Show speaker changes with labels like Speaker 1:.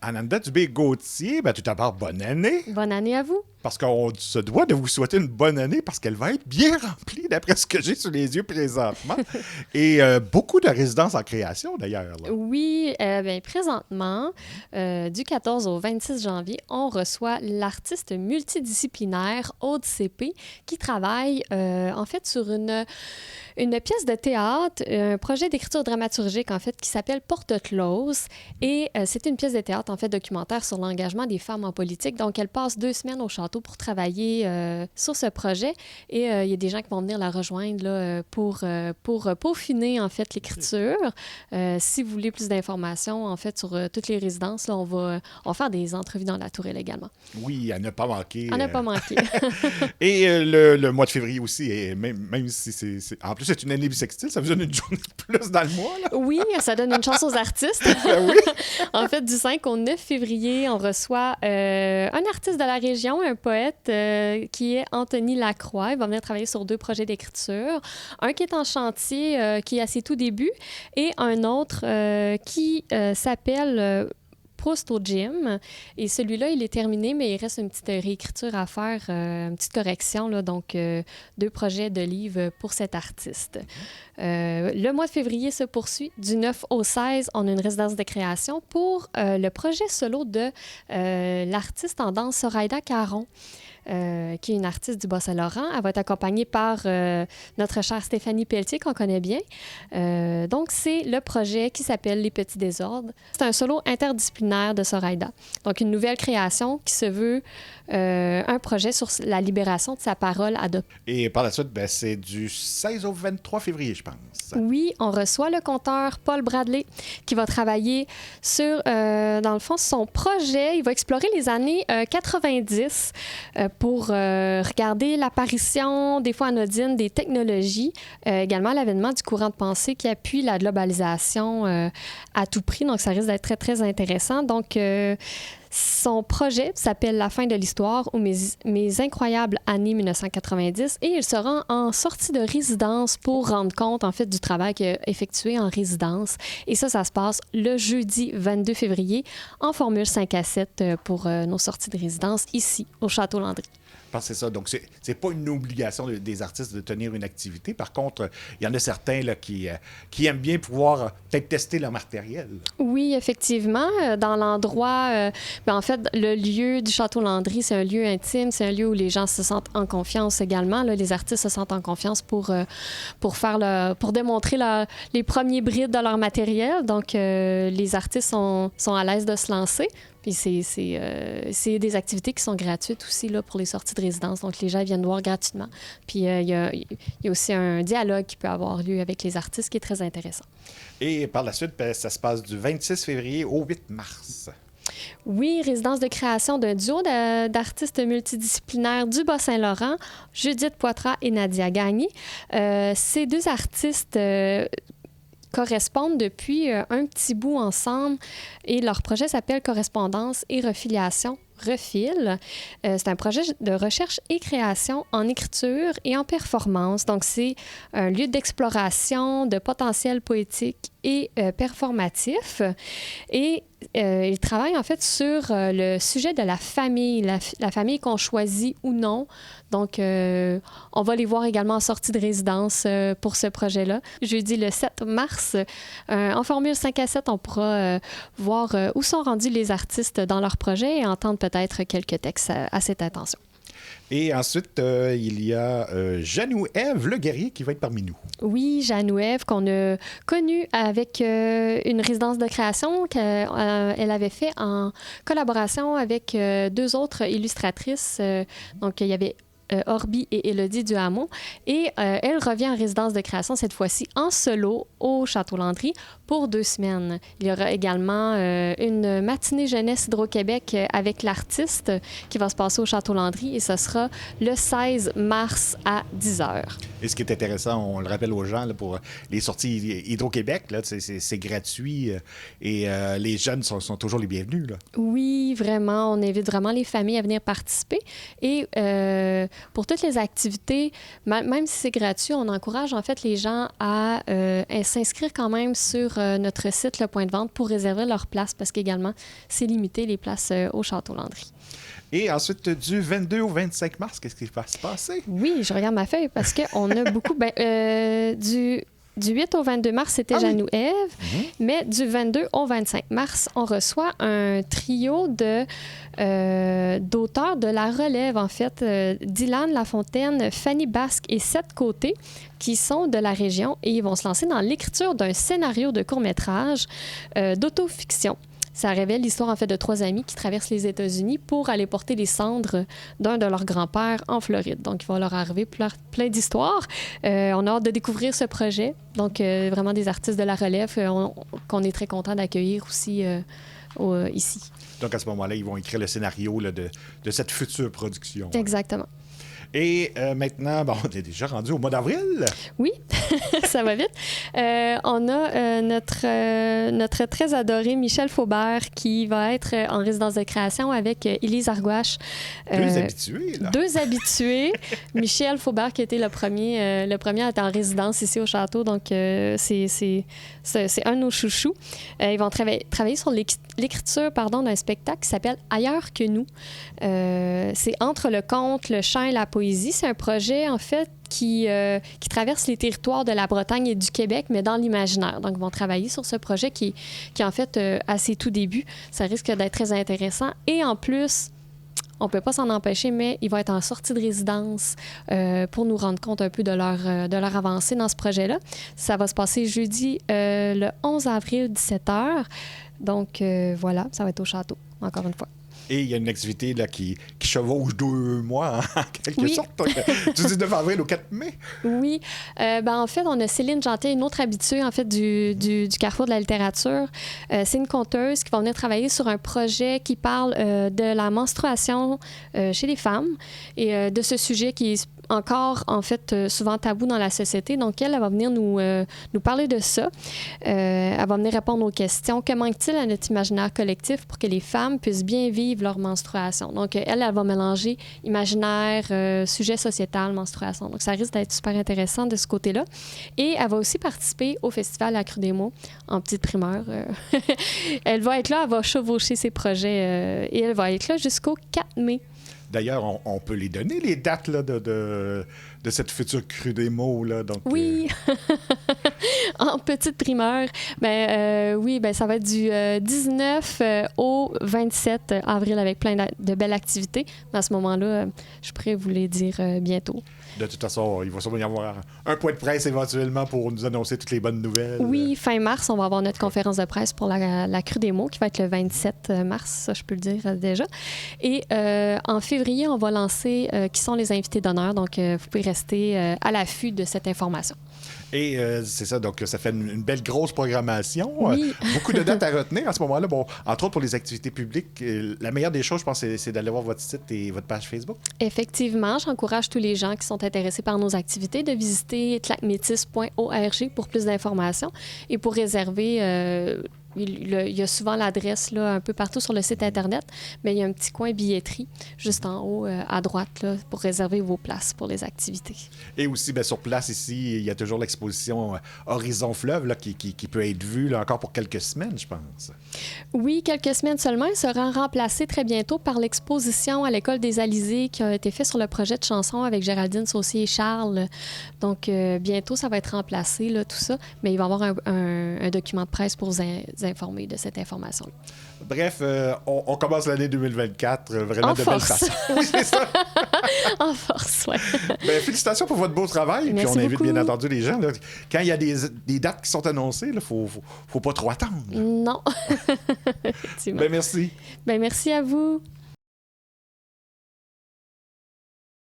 Speaker 1: Ananda Dubé-Gauthier, tout d'abord, bonne année.
Speaker 2: Bonne année à vous.
Speaker 1: Parce qu'on se doit de vous souhaiter une bonne année parce qu'elle va être bien remplie d'après ce que j'ai sous les yeux présentement. Et beaucoup de résidences en création, d'ailleurs. Là.
Speaker 2: Oui, présentement, du 14 au 26 janvier, on reçoit l'artiste multidisciplinaire Aude CP qui travaille en fait sur une pièce de théâtre, un projet d'écriture dramaturgique en fait qui s'appelle Porte close. Et c'est une pièce de théâtre en fait documentaire sur l'engagement des femmes en politique. Donc elle passe 2 semaines au château pour travailler sur ce projet. Et il y a des gens qui vont venir la rejoindre là, pour peaufiner en fait l'écriture. Si vous voulez plus d'informations en fait sur toutes les résidences, là, on va faire des entrevues dans la tourelle également.
Speaker 1: Oui, à ne pas manquer.
Speaker 2: À ne pas manquer.
Speaker 1: Et le mois de février aussi, et même si c'est... En plus, c'est une année bissextile, ça vous donne une journée de plus dans le mois, là?
Speaker 2: Oui, ça donne une chance aux artistes.
Speaker 1: Oui.
Speaker 2: En fait, du 5 au 9 février, on reçoit un artiste de la région, un poète qui est Anthony Lacroix. Il va venir travailler sur 2 projets d'écriture. Un qui est en chantier, qui est à ses tout débuts, et un autre qui s'appelle Proust au gym. Et celui-là, il est terminé, mais il reste une petite réécriture à faire, une petite correction. Là, donc, 2 projets de livres pour cet artiste. Le mois de février se poursuit. Du 9 au 16, on a une résidence de création pour le projet solo de l'artiste en danse Soraïda Caron. Qui est une artiste du Bas-Saint-Laurent. Elle va être accompagnée par notre chère Stéphanie Pelletier, qu'on connaît bien. Donc, c'est le projet qui s'appelle Les Petits Désordres. C'est un solo interdisciplinaire de Soraïda. Donc, une nouvelle création qui se veut un projet sur la libération de sa parole adoptée.
Speaker 1: Et par la suite, c'est du 16 au 23 février, je pense.
Speaker 2: Oui, on reçoit le conteur Paul Bradley qui va travailler sur, dans le fond, son projet. Il va explorer les années 90 pour regarder l'apparition, des fois anodine, des technologies, également l'avènement du courant de pensée qui appuie la globalisation à tout prix. Donc, ça risque d'être très, très intéressant. Donc, son projet s'appelle La fin de l'histoire ou mes incroyables années 1990 et il sera en sortie de résidence pour rendre compte en fait du travail qu'il a effectué en résidence. Et ça se passe le jeudi 22 février en formule 5 à 7 pour nos sorties de résidence ici au Château Landry.
Speaker 1: Parce que c'est ça. Donc, c'est pas une obligation des artistes de tenir une activité. Par contre, il y en a certains là, qui aiment bien pouvoir peut-être tester leur matériel.
Speaker 2: Oui, effectivement. Dans l'endroit, en fait, le lieu du Château Landry, c'est un lieu intime. C'est un lieu où les gens se sentent en confiance également. Là, les artistes se sentent en confiance pour démontrer les premiers brides de leur matériel. Donc, les artistes sont à l'aise de se lancer. Puis c'est des activités qui sont gratuites aussi là, pour les sorties de résidence. Donc, les gens viennent voir gratuitement. Puis, il y a aussi un dialogue qui peut avoir lieu avec les artistes qui est très intéressant.
Speaker 1: Et par la suite, ça se passe du 26 février au 8 mars.
Speaker 2: Oui, résidence de création d'un duo d'artistes multidisciplinaires du Bas-Saint-Laurent, Judith Poitras et Nadia Gagné. Ces 2 artistes correspondent depuis un petit bout ensemble et leur projet s'appelle Correspondance et refiliation. Refil. C'est un projet de recherche et création en écriture et en performance. Donc, c'est un lieu d'exploration de potentiel poétique et performatif. Et il travaille en fait sur le sujet de la famille, la famille qu'on choisit ou non. Donc, on va les voir également en sortie de résidence pour ce projet-là. Jeudi le 7 mars, en formule 5 à 7, on pourra voir où sont rendus les artistes dans leur projet et entendre peut-être quelques textes à cette intention.
Speaker 1: Et ensuite, il y a Janou-Ève Le Guerrier qui va être parmi nous.
Speaker 2: Oui, Janou-Ève, qu'on a connue avec une résidence de création qu'elle avait fait en collaboration avec 2 autres illustratrices. Donc, il y avait Orbi et Élodie Duhamon. Et elle revient en résidence de création, cette fois-ci en solo, au Château Landry, pour 2 semaines. Il y aura également une matinée jeunesse Hydro-Québec avec l'artiste qui va se passer au Château Landry et ce sera le 16 mars à 10h.
Speaker 1: Et ce qui est intéressant, on le rappelle aux gens, là, pour les sorties Hydro-Québec, là, c'est gratuit et les jeunes sont toujours les bienvenus. Là.
Speaker 2: Oui, vraiment. On invite vraiment les familles à venir participer. Et pour toutes les activités, même si c'est gratuit, on encourage en fait les gens à s'inscrire quand même sur notre site, le point de vente, pour réserver leur place parce qu'également, c'est limité les places au Château Landry.
Speaker 1: Et ensuite, du 22 au 25 mars, qu'est-ce qui va se passer?
Speaker 2: Oui, je regarde ma feuille parce qu'on a beaucoup... Du 8 au 22 mars, c'était Janou-Ève, mais du 22 au 25 mars, on reçoit un trio d'auteurs de la relève, en fait, Dylan Lafontaine, Fanny Basque et Seth Côté, qui sont de la région et ils vont se lancer dans l'écriture d'un scénario de court-métrage d'autofiction. Ça révèle l'histoire, en fait, de 3 amis qui traversent les États-Unis pour aller porter les cendres d'un de leurs grands-pères en Floride. Donc, il va leur arriver plein d'histoires. On a hâte de découvrir ce projet. Donc, vraiment des artistes de la relève qu'on est très content d'accueillir aussi ici.
Speaker 1: Donc, à ce moment-là, ils vont écrire le scénario là, de cette future production.
Speaker 2: Exactement.
Speaker 1: Et maintenant, on est déjà rendu au mois d'avril.
Speaker 2: Oui, ça va vite. On a notre très adoré Michel Faubert qui va être en résidence de création avec Élise Argouache.
Speaker 1: 2 habitués, là.
Speaker 2: 2 habitués. Michel Faubert qui a été le premier à être en résidence ici au château. Donc, c'est un de nos chouchous. Ils vont travailler sur l'écriture d'un spectacle qui s'appelle Ailleurs que nous. C'est entre le conte, le chant et la poésie. C'est un projet, en fait, qui traverse les territoires de la Bretagne et du Québec, mais dans l'imaginaire. Donc, ils vont travailler sur ce projet qui est en fait, à ses tout débuts. Ça risque d'être très intéressant. Et en plus, on ne peut pas s'en empêcher, mais ils vont être en sortie de résidence pour nous rendre compte un peu de leur avancée dans ce projet-là. Ça va se passer jeudi, le 11 avril, 17h. Donc, voilà, ça va être au château, encore une fois.
Speaker 1: Et il y a une activité là, qui chevauche 2 mois, en quelque sorte. Du 19 avril au 4 mai.
Speaker 2: Oui. En fait, on a Céline Janté, une autre habituée en fait, du Carrefour de la littérature. C'est une conteuse qui va venir travailler sur un projet qui parle de la menstruation chez les femmes et de ce sujet qui est encore, en fait, souvent tabou dans la société. Donc, elle va venir nous parler de ça. Elle va venir répondre aux questions. Que manque-t-il à notre imaginaire collectif pour que les femmes puissent bien vivre leur menstruation? Donc, elle va mélanger imaginaire, sujet sociétal, menstruation. Donc, ça risque d'être super intéressant de ce côté-là. Et elle va aussi participer au festival La Crue des mots en petite primeur. Elle va être là, elle va chevaucher ses projets et elle va être là jusqu'au 4 mai.
Speaker 1: D'ailleurs, on peut les donner, les dates là, de cette future crue des mots. Là, donc,
Speaker 2: oui, en petite primeur. Oui, ça va être du 19 au 27 avril avec plein de belles activités. À ce moment-là, je pourrais vous les dire bientôt.
Speaker 1: De toute façon, il va sûrement y avoir un point de presse éventuellement pour nous annoncer toutes les bonnes nouvelles.
Speaker 2: Oui, fin mars, on va avoir notre conférence de presse pour la crue des mots qui va être le 27 mars, ça je peux le dire déjà. Et en février, on va lancer qui sont les invités d'honneur. Donc, vous pouvez rester à l'affût de cette information.
Speaker 1: Et c'est ça, donc ça fait une belle grosse programmation.
Speaker 2: Oui.
Speaker 1: Beaucoup de dates à retenir à ce moment-là. Bon, entre autres pour les activités publiques, la meilleure des choses, je pense, c'est d'aller voir votre site et votre page Facebook.
Speaker 2: Effectivement, j'encourage tous les gens qui sont intéressés par nos activités de visiter tlacmétis.org pour plus d'informations et pour réserver. Il y a souvent l'adresse là, un peu partout sur le site Internet, mais il y a un petit coin billetterie juste en haut à droite là, pour réserver vos places pour les activités.
Speaker 1: Et aussi, sur place ici, il y a toujours l'exposition Horizon Fleuve là, qui peut être vue là, encore pour quelques semaines, je pense. Oui,
Speaker 2: quelques semaines seulement. Elle sera remplacée très bientôt par l'exposition à l'École des Alizés qui a été faite sur le projet de chanson avec Géraldine Saucier et Charles. Donc, bientôt, ça va être remplacé, là, tout ça, mais il va y avoir un document de presse pour vous informer de cette information.
Speaker 1: Bref, on commence l'année 2024 vraiment
Speaker 2: en
Speaker 1: de
Speaker 2: force.
Speaker 1: belle façon. Oui, c'est ça.
Speaker 2: En force, oui.
Speaker 1: Félicitations pour votre beau travail.
Speaker 2: Merci
Speaker 1: puis on invite
Speaker 2: beaucoup.
Speaker 1: bien entendu les gens. Là, quand il y a des dates qui sont annoncées, il ne faut pas trop attendre.
Speaker 2: Non. Effectivement.
Speaker 1: Merci.
Speaker 2: Merci à vous.